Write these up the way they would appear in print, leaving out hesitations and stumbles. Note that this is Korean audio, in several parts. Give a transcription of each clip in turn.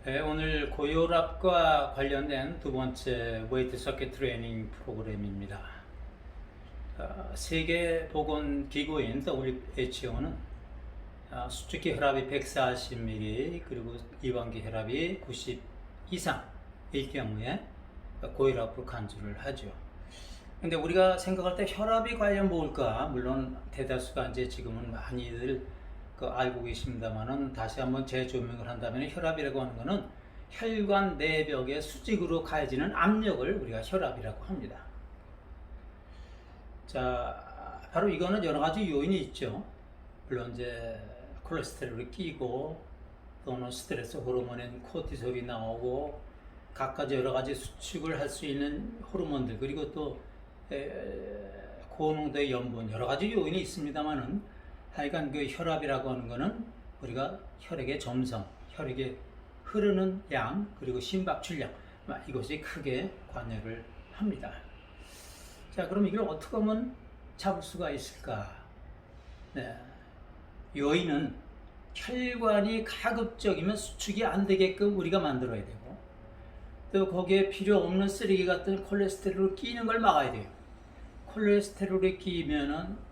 네, 오늘 고혈압과 관련된 두 번째 웨이트 서킷 트레이닝 프로그램입니다. 세계보건기구인 WHO는 수축기 혈압이 140ml 그리고 이완기 혈압이 90 이상일 경우에 고혈압으로 간주를 하죠. 근데 우리가 생각할 때 혈압이 과연 뭘까? 물론 대다수가 이제 지금은 많이들 알고 계십니다만은 다시 한번 재조명을 한다면 혈압이라고 하는 것은 혈관 내벽에 수직으로 가해지는 압력을 우리가 혈압이라고 합니다. 자, 바로 이거는 여러 가지 요인이 있죠. 물론 이제 콜레스테롤이 끼고 또는 스트레스 호르몬인 코티솔이 나오고 각가지 여러 가지 수축을 할 수 있는 호르몬들 그리고 또 고농도의 염분 여러 가지 요인이 있습니다만은 하여간 그 혈압이라고 하는 거는 우리가 혈액의 점성, 혈액의 흐르는 양 그리고 심박 출량 이것이 크게 관여를 합니다. 자, 그럼 이걸 어떻게 하면 잡을 수가 있을까? 네. 요인은 혈관이 가급적이면 수축이 안 되게끔 우리가 만들어야 되고 또 거기에 필요 없는 쓰레기 같은 콜레스테롤을 끼는 걸 막아야 돼요. 콜레스테롤이 끼면은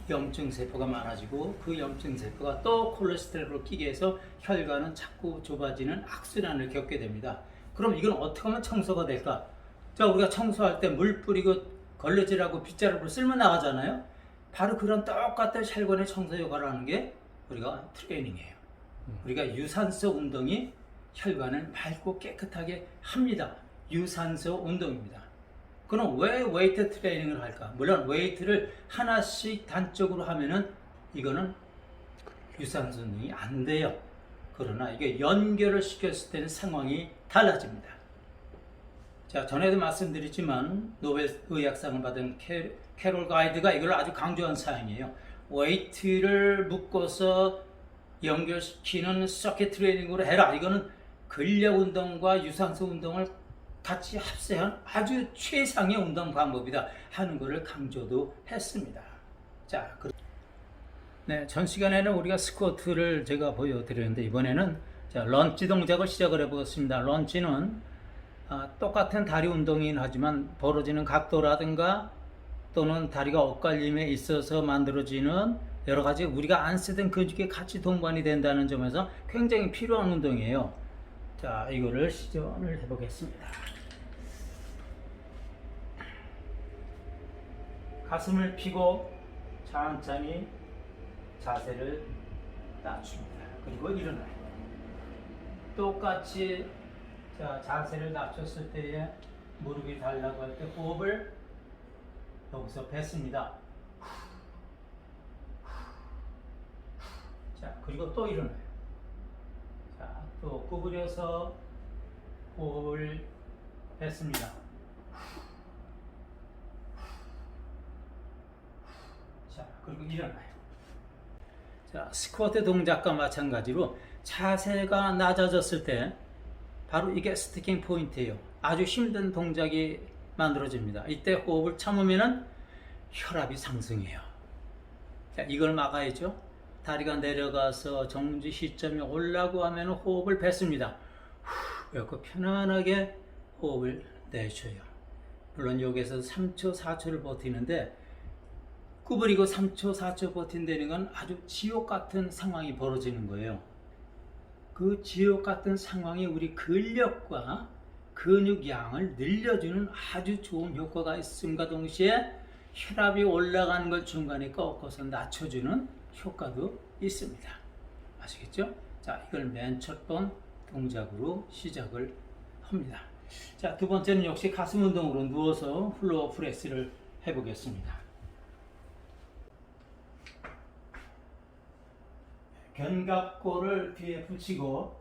염증세포가 많아지고 그 염증세포가 또 콜레스테롤을 끼게 해서 혈관은 자꾸 좁아지는 악순환을 겪게 됩니다. 그럼 이건 어떻게 하면 청소가 될까? 자, 우리가 청소할 때 물 뿌리고 걸레질하고 빗자루로 쓸면 나가잖아요. 바로 그런 똑같은 혈관의 청소 역할을 하는 게 우리가 트레이닝이에요. 우리가 유산소 운동이 혈관을 맑고 깨끗하게 합니다. 유산소 운동입니다. 그럼 왜 웨이트 트레이닝을 할까? 물론 웨이트를 하나씩 단적으로 하면은 이거는 유산소 운동이 안 돼요. 그러나 이게 연결을 시켰을 때는 상황이 달라집니다. 자, 전에도 말씀드렸지만 노벨 의학상을 받은 캐롤 가이드가 이걸 아주 강조한 사항이에요. 웨이트를 묶어서 연결시키는 서킷 트레이닝으로 해라. 이거는 근력 운동과 유산소 운동을 같이 합세한 아주 최상의 운동 방법이다 하는 것을 강조도 했습니다. 자, 네, 전 시간에는 우리가 스쿼트를 제가 보여드렸는데 이번에는 자, 런지 동작을 시작을 해보겠습니다. 런지는 똑같은 다리 운동이긴 하지만 벌어지는 각도라든가 또는 다리가 엇갈림에 있어서 만들어지는 여러 가지 우리가 안 쓰던 근육이 같이 동반이 된다는 점에서 굉장히 필요한 운동이에요. 자, 이거를 시전을 해보겠습니다. 가슴을 펴고 천천히 자세를 낮춥니다. 그리고 일어나요. 똑같이 자세를 낮췄을 때에 무릎이 달라고 할 때 호흡을 여기서 뱉습니다. 자, 그리고 또 일어나요. 자, 또 구부려서 호흡을 뱉습니다. 자, 그리고 일어나요. 자, 스쿼트 동작과 마찬가지로 자세가 낮아졌을 때 바로 이게 스티킹 포인트예요. 아주 힘든 동작이 만들어집니다. 이때 호흡을 참으면은 혈압이 상승해요. 자, 이걸 막아야죠. 다리가 내려가서 정지 시점이 올라고 하면 호흡을 뱉습니다. 이렇게 편안하게 호흡을 내쉬어요. 물론 여기서 3초, 4초를 버티는데 구부리고 3초, 4초 버틴다는 건 아주 지옥 같은 상황이 벌어지는 거예요. 그 지옥 같은 상황이 우리 근력과 근육 양을 늘려주는 아주 좋은 효과가 있음과 동시에 혈압이 올라가는 걸 중간에 꺾어서 낮춰주는 효과도 있습니다. 아시겠죠? 자, 이걸 맨 첫 번 동작으로 시작을 합니다. 자, 두 번째는 역시 가슴 운동으로 누워서 플로어 프레스를 해보겠습니다. 견갑골을 뒤에 붙이고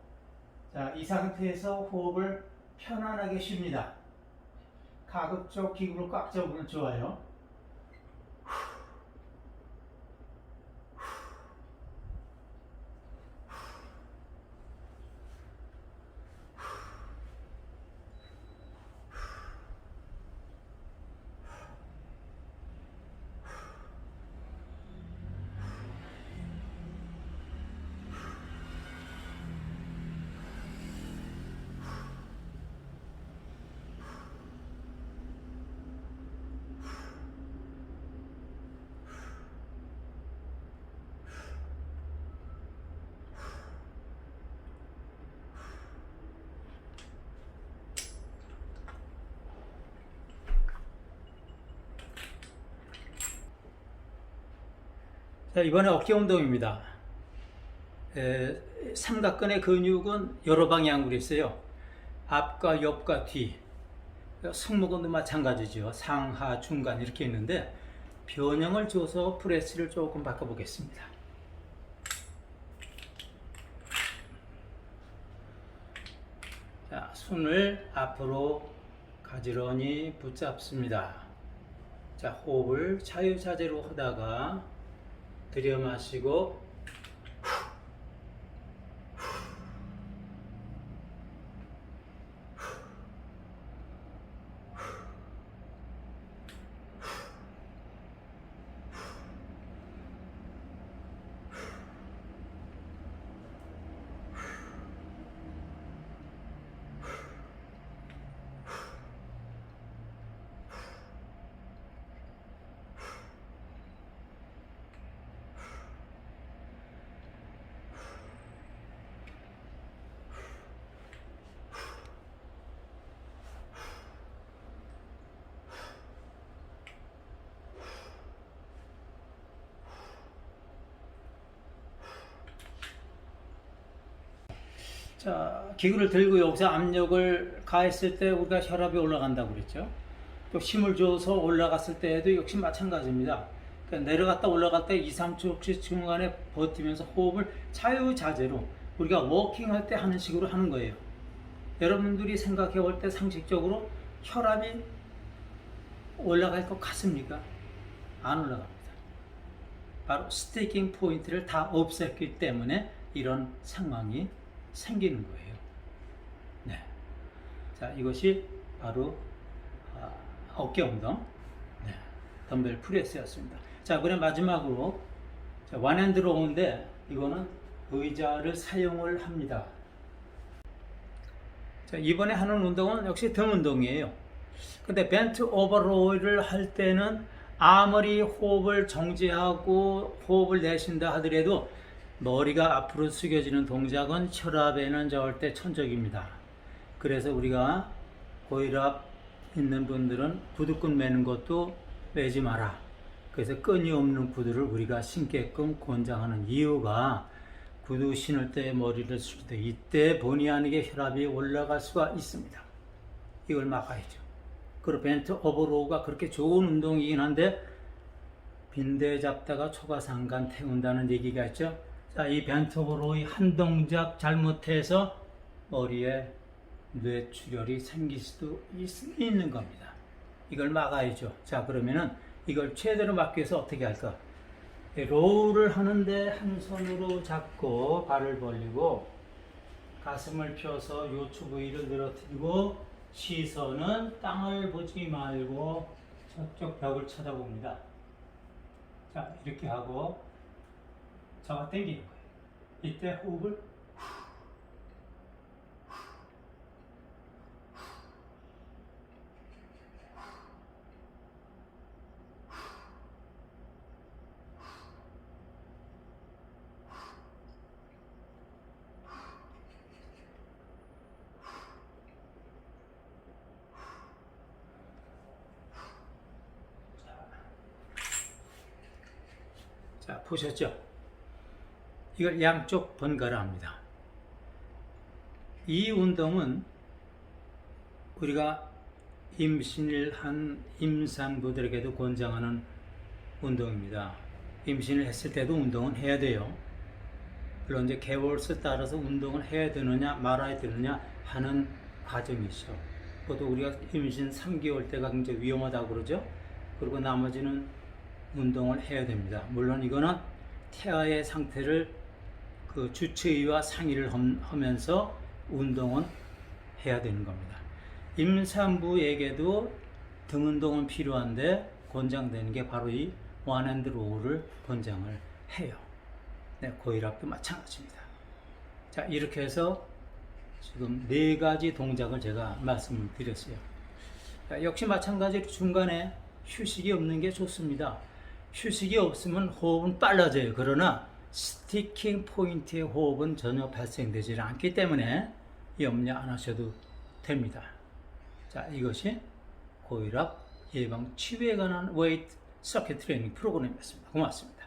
자, 이 상태에서 호흡을 편안하게 쉽니다. 가급적 기구를 꽉 잡으면 좋아요. 자, 이번에 어깨 운동입니다. 삼각근의 근육은 여러 방향으로 있어요. 앞과 옆과 뒤. 승모근도 마찬가지죠. 상하, 중간 이렇게 있는데 변형을 줘서 프레스를 조금 바꿔보겠습니다. 자, 손을 앞으로 가지런히 붙잡습니다. 자, 호흡을 자유자재로 하다가 들여 마시고 자, 기구를 들고 여기서 압력을 가했을 때 우리가 혈압이 올라간다고 그랬죠. 또 힘을 줘서 올라갔을 때에도 역시 마찬가지입니다. 그러니까 내려갔다 올라갈 때 2, 3초씩 중간에 버티면서 호흡을 자유자재로 우리가 워킹할 때 하는 식으로 하는 거예요. 여러분들이 생각해 볼 때 상식적으로 혈압이 올라갈 것 같습니까? 안 올라갑니다. 바로 스티킹 포인트를 다 없앴기 때문에 이런 상황이 생기는 거예요. 네. 자, 이것이 바로 어깨 운동, 네. 덤벨 프레스였습니다. 자, 그럼 마지막으로 원핸드 로우인데 이거는 의자를 사용을 합니다. 자, 이번에 하는 운동은 역시 등 운동이에요. 근데 벤트 오버 로우를 할 때는 아무리 호흡을 정지하고 호흡을 내쉰다 하더라도 머리가 앞으로 숙여지는 동작은 혈압에는 절대 천적입니다. 그래서 우리가 고혈압 있는 분들은 구두끈 매는 것도 매지 마라. 그래서 끈이 없는 구두를 우리가 신게끔 권장하는 이유가 구두 신을 때 머리를 숙일 때 이때 본의 아니게 혈압이 올라갈 수가 있습니다. 이걸 막아야죠. 그리고 벤트 오버로우가 그렇게 좋은 운동이긴 한데 빈대 잡다가 초가상간 태운다는 얘기가 있죠. 자, 이 벤트 오버로우의 한 동작 잘못해서 머리에 뇌출혈이 생길 수도 있는 겁니다. 이걸 막아야죠. 자, 그러면은 이걸 최대로 막기 위해서 어떻게 할까? 로우를 하는데 한 손으로 잡고 발을 벌리고 가슴을 펴서 요추 부위를 늘어뜨리고 시선은 땅을 보지 말고 저쪽 벽을 쳐다봅니다. 자, 이렇게 하고 잡아 당기는 거예요. 이때 호흡을 자, 보셨죠? 이걸 양쪽 번갈아 합니다. 이 운동은 우리가 임신을 한 임산부들에게도 권장하는 운동입니다. 임신을 했을 때도 운동은 해야 돼요. 물론 이제 개월수 따라서 운동을 해야 되느냐 말아야 되느냐 하는 과정이죠. 그것도 우리가 임신 3개월 때가 굉장히 위험하다고 그러죠. 그리고 나머지는 운동을 해야 됩니다. 물론 이거는 태아의 상태를 그 주치의와 상의를 하면서 운동은 해야 되는 겁니다. 임산부에게도 등 운동은 필요한데 권장되는 게 바로 이 원핸드 로우를 권장을 해요. 네, 고혈압도 마찬가지입니다. 자, 이렇게 해서 지금 4가지 동작을 제가 말씀을 드렸어요. 자, 역시 마찬가지로 중간에 휴식이 없는 게 좋습니다. 휴식이 없으면 호흡은 빨라져요. 그러나 스티킹 포인트의 호흡은 전혀 발생되지 않기 때문에 염려 안 하셔도 됩니다. 자, 이것이 고혈압 예방 치유에 관한 웨이트 서킷 트레이닝 프로그램이었습니다. 고맙습니다.